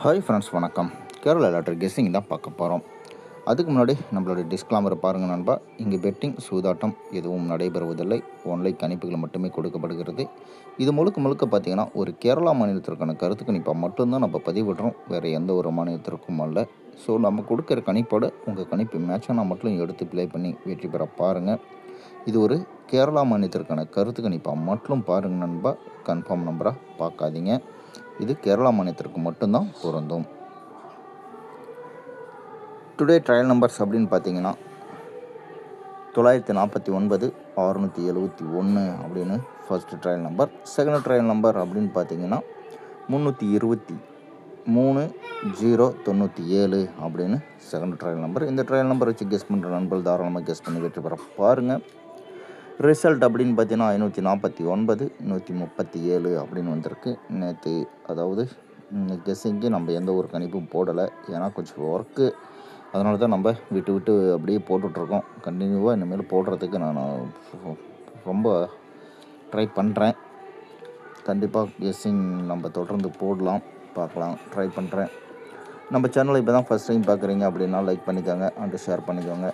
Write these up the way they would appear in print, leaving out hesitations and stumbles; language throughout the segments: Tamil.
ஹாய் ஃப்ரெண்ட்ஸ், வணக்கம். கேரளா லாட்டரி கெஸ்ஸிங் தான் பார்க்க போகிறோம். அதுக்கு முன்னாடி நம்மளுடைய டிஸ்க்ளைமரை பாருங்கள் நண்பா. இங்கே பெட்டிங், சூதாட்டம் எதுவும் நடைபெறுவதில்லை. ஒன்லை கணிப்புகள் மட்டுமே கொடுக்கப்படுகிறது. இது முழுக்க முழுக்க பார்த்தீங்கன்னா ஒரு கேரளா மாநிலத்திற்கான கருத்து கணிப்பாக மட்டும்தான் நம்ம பதிவிடுறோம். வேறு எந்த ஒரு மாநிலத்திற்கும் அல்ல. ஸோ நம்ம கொடுக்குற கணிப்போட உங்கள் கணிப்பு மேட்சானா மட்டும் எடுத்து ப்ளே பண்ணி வெற்றி பெற பாருங்கள். இது ஒரு கேரளா மாநிலத்திற்கான கருத்து கணிப்பாக மட்டும் பாருங்கள் நண்பா. கன்ஃபார்ம் நம்பராக பார்க்காதீங்க. இது கேரளா மாநிலத்திற்கு மட்டும்தான் பொருந்தும். டுடே ட்ரையல் நம்பர்ஸ் அப்படின்னு பார்த்தீங்கன்னா 949, 671 அப்படின்னு first trial number. Second trial number அப்படின்னு பார்த்தீங்கன்னா 323, 097 அப்படின்னு செகண்ட் ட்ரையல் நம்பர். இந்த ட்ரையல் நம்பர் வச்சு கெஸ் பண்ணுற நண்பர்கள் தாராளமாக கெஸ் பண்ணி வெற்றி பெற பாருங்கள். ரிசல்ட் அப்படின்னு பார்த்தீங்கன்னா 549, 137 அப்படின்னு வந்திருக்கு. நேற்று அதாவது கெஸ்ஸிங்க்கு நம்ம எந்த ஒரு கணிப்பும் போடலை. ஏன்னா கொஞ்சம் ஒர்க்கு, அதனால தான் நம்ம விட்டு அப்படியே போட்டுட்ருக்கோம். கண்டினியூவாக இனிமேல் போடுறதுக்கு நான் ரொம்ப ட்ரை பண்ணுறேன். கண்டிப்பாக கெஸ்ஸிங் நம்ம தொடர்ந்து போடலாம், பார்க்கலாம், ட்ரை பண்ணுறேன். நம்ம சேனலை இப்போ தான் ஃபஸ்ட் டைம் பார்க்குறீங்க அப்படின்னா லைக் பண்ணிக்கோங்க, அண்டு ஷேர் பண்ணிக்கோங்க,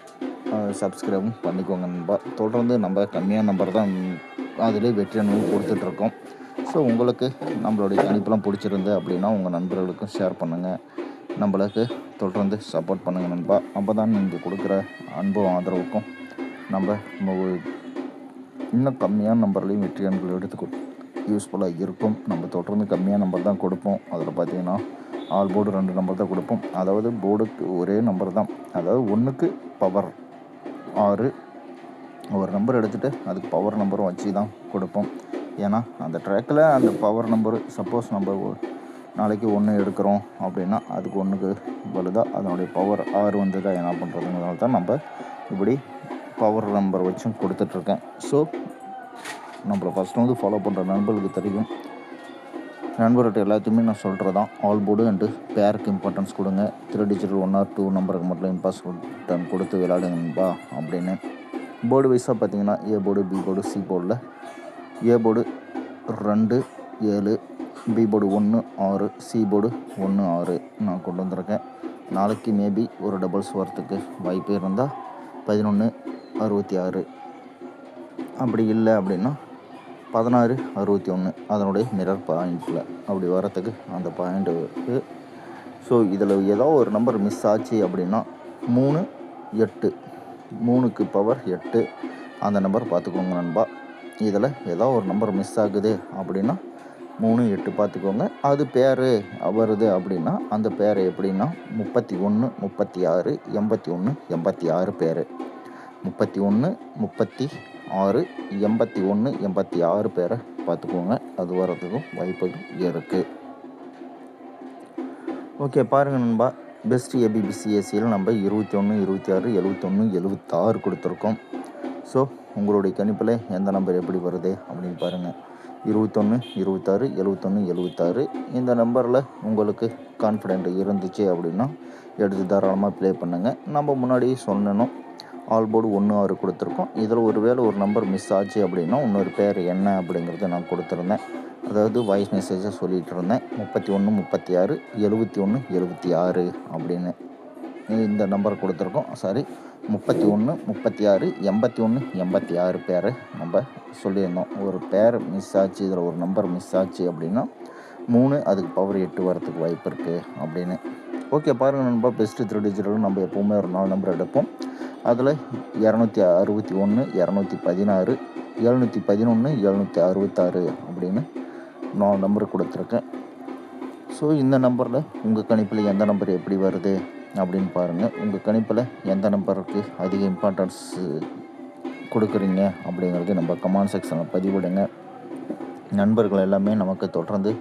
சப்ஸ்கிரைபும் பண்ணிக்கோங்க நண்பா. தொடர்ந்து நம்ம கம்மியான நம்பர் தான் அதிலே வெற்றி அனுபவம் கொடுத்துட்ருக்கோம். ஸோ உங்களுக்கு நம்மளுடைய கணிப்பெலாம் பிடிச்சிருந்து அப்படின்னா உங்கள் நண்பர்களுக்கும் ஷேர் பண்ணுங்கள். நம்மளுக்கு தொடர்ந்து சப்போர்ட் பண்ணுங்கள் நண்பா. அப்போ தான் நீங்கள் கொடுக்குற அன்பும் ஆதரவுக்கும் நம்ம இன்னும் கம்மியான நம்பர்லேயும் வெற்றி எண்கள் எடுத்து யூஸ்ஃபுல்லாக இருக்கும். நம்ம தொடர்ந்து கம்மியான நம்பர் தான் கொடுப்போம். அதில் பார்த்தீங்கன்னா ஆல் போர்டு 2 நம்பர் தான் கொடுப்போம். அதாவது போர்டுக்கு ஒரே நம்பர் தான், அதாவது 1க்கு பவர் 6 ஒரு நம்பர் எடுத்துகிட்டு அதுக்கு பவர் நம்பரும் வச்சு தான் கொடுப்போம். ஏன்னா அந்த ட்ராக்கில் அந்த பவர் நம்பரு சப்போஸ் நம்ம நாளைக்கு 1 எடுக்கிறோம் அப்படின்னா அதுக்கு 1க்கு பலுதாக அதனுடைய பவர் 6 வந்ததாக என்ன பண்ணுறதுங்கிறதால தான் நம்ம இப்படி பவர் நம்பர் வச்சும் கொடுத்துட்ருக்கேன். ஸோ நம்மளை ஃபஸ்ட்டு ஃபாலோ பண்ணுற நண்பர்களுக்கு தெரியும். நண்பர்கிட்ட எல்லாத்தையுமே நான் சொல்கிறது தான், ஆல் போர்டு அண்டு பேருக்கு இம்பார்ட்டன்ஸ் கொடுங்க. 3 டிஜிட் 1 or 2 நம்பருக்கு மட்டும் இம்பார்ட்டன்ஸ் கொடுத்து விளையாடுங்கப்பா அப்படின்னு. போர்டு வைஸாக பார்த்தீங்கன்னா A board, B board, C போர்டில் A board 2, 7, B board 1, 6, C board 1, 6 நான் கொண்டு வந்திருக்கேன். நாளைக்கு மேபி ஒரு டபுள்ஸ் வரத்துக்கு வாய்ப்பு இருந்தால் 11, 66 அப்படி இல்லை அப்படின்னா 16, 61 அதனுடைய மிரர் பாயிண்டில் அப்படி வரத்துக்கு அந்த பாயிண்ட்டு. ஸோ இதில் ஏதோ ஒரு நம்பர் மிஸ் ஆச்சு அப்படின்னா 3, 8 3க்கு பவர் 8 அந்த நம்பர் பார்த்துக்கோங்க நண்பா. இதில் ஏதோ ஒரு நம்பர் மிஸ் ஆகுது அப்படின்னா 3, 8 பார்த்துக்கோங்க. அது பேர் வருது அப்படின்னா அந்த பேர் எப்படின்னா 31, 36, 81, 86 பேர். 31, 36, 81, 86 பேரை பார்த்துக்கோங்க. அது வர்றதுக்கும் வாய்ப்புகள் இருக்குது. ஓகே, பாருங்கள் நண்பா. பெஸ்ட் ஏபிபிசிஎஸ்சியில் நம்ம 21, 26, 71, 76 கொடுத்துருக்கோம். ஸோ உங்களுடைய கணிப்பில் எந்த நம்பர் எப்படி வருது அப்படின்னு பாருங்கள். 21, 26, 71, 76 இந்த நம்பரில் உங்களுக்கு கான்ஃபிடென்ட் இருந்துச்சு அப்படின்னா எடுத்து தாராளமாக ப்ளே பண்ணுங்கள். நம்ம முன்னாடி சொன்னோம் ஆல் போர்டு 1, 6 கொடுத்துருக்கோம். இதில் ஒரு வேளை ஒரு நம்பர் மிஸ் ஆச்சு அப்படின்னா இன்னொரு பேர் என்ன அப்படிங்கிறத நான் கொடுத்துருந்தேன். அதாவது வாய்ஸ் மெசேஜை சொல்லிகிட்டு இருந்தேன். 31, 36, 71, 76 அப்படின்னு இந்த நம்பர் கொடுத்துருக்கோம். சாரி, 31, 36, 81, 86 பேரை நம்ம சொல்லியிருந்தோம். ஒரு பேர் மிஸ் ஆச்சு, இதில் ஒரு நம்பர் மிஸ் ஆச்சு அப்படின்னா 3 அதுக்கு பவர் 8 வரத்துக்கு வாய்ப்பு இருக்குது அப்படின்னு. ஓகே, பாருங்கள் நண்பா. பெஸ்ட்டு 3 டிஜிட்டலும் நம்ம எப்போவுமே ஒரு 4 நம்பர் எடுப்போம். அதில் 261, 216, 711, 766 அப்படின்னு 4 நம்பர் கொடுத்துருக்கேன். ஸோ இந்த நம்பரில் உங்கள் கணிப்பில் எந்த நம்பர் எப்படி வருது அப்படின்னு பாருங்கள். உங்கள் கணிப்பில் எந்த நம்பருக்கு அதிக இம்பார்ட்டன்ஸ் கொடுக்குறீங்க அப்படிங்கிறது நம்ம கமெண்ட் செக்ஷனில் பதிவிடுங்க. நண்பர்கள் எல்லாமே நமக்கு தொடர்ந்து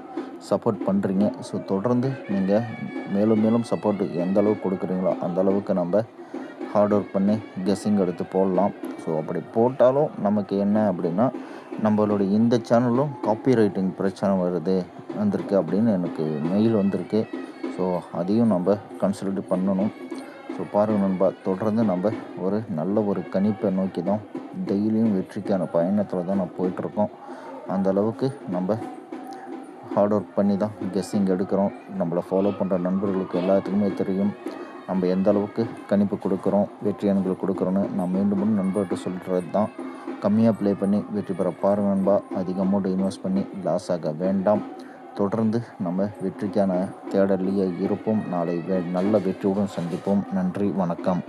சப்போர்ட் பண்ணுறீங்க. ஸோ தொடர்ந்து நீங்கள் மேலும் மேலும் சப்போர்ட் எந்த அளவுக்கு கொடுக்குறீங்களோ அந்த அளவுக்கு நம்ம ஹார்ட் ஒர்க் பண்ணி கெஸ்ஸிங் எடுத்து போடலாம். ஸோ அப்படி போட்டாலும் நமக்கு என்ன அப்படின்னா நம்மளுடைய இந்த சேனலும் காப்பி ரைட்டிங் பிரச்சனை வந்திருக்கு அப்படின்னு எனக்கு மெயில் வந்திருக்கு. ஸோ அதையும் நம்ம கன்சிடர் பண்ணணும். ஸோ பாருங்கள் நண்பா, தொடர்ந்து நம்ம ஒரு நல்ல ஒரு கணிப்பை நோக்கி தான் டெய்லியும் வெற்றிக்கான பயணத்தில் தான் நான் போயிட்டுருக்கோம். அந்த அளவுக்கு நம்ம ஹார்ட் ஒர்க் பண்ணி தான் கெஸ்ஸிங் எடுக்கிறோம். நம்மளை ஃபாலோ பண்ணுற நண்பர்களுக்கு எல்லாத்துக்குமே தெரியும் நம்ம எந்த அளவுக்கு கணிப்பு கொடுக்குறோம், வெற்றி எண்கள் கொடுக்குறோன்னு. நான் மீண்டும் நண்பர்கிட்ட சொல்கிறது தான், கம்மியாக ப்ளே பண்ணி வெற்றி பெற பாருங்க நண்பா. அதிக அமௌண்ட் இன்வெஸ்ட் பண்ணி லாஸ் ஆக வேண்டாம். தொடர்ந்து நம்ம வெற்றிக்கான தேடலையே இருப்போம். நாளை நல்ல வெற்றியுடன் சந்திப்போம். நன்றி, வணக்கம்.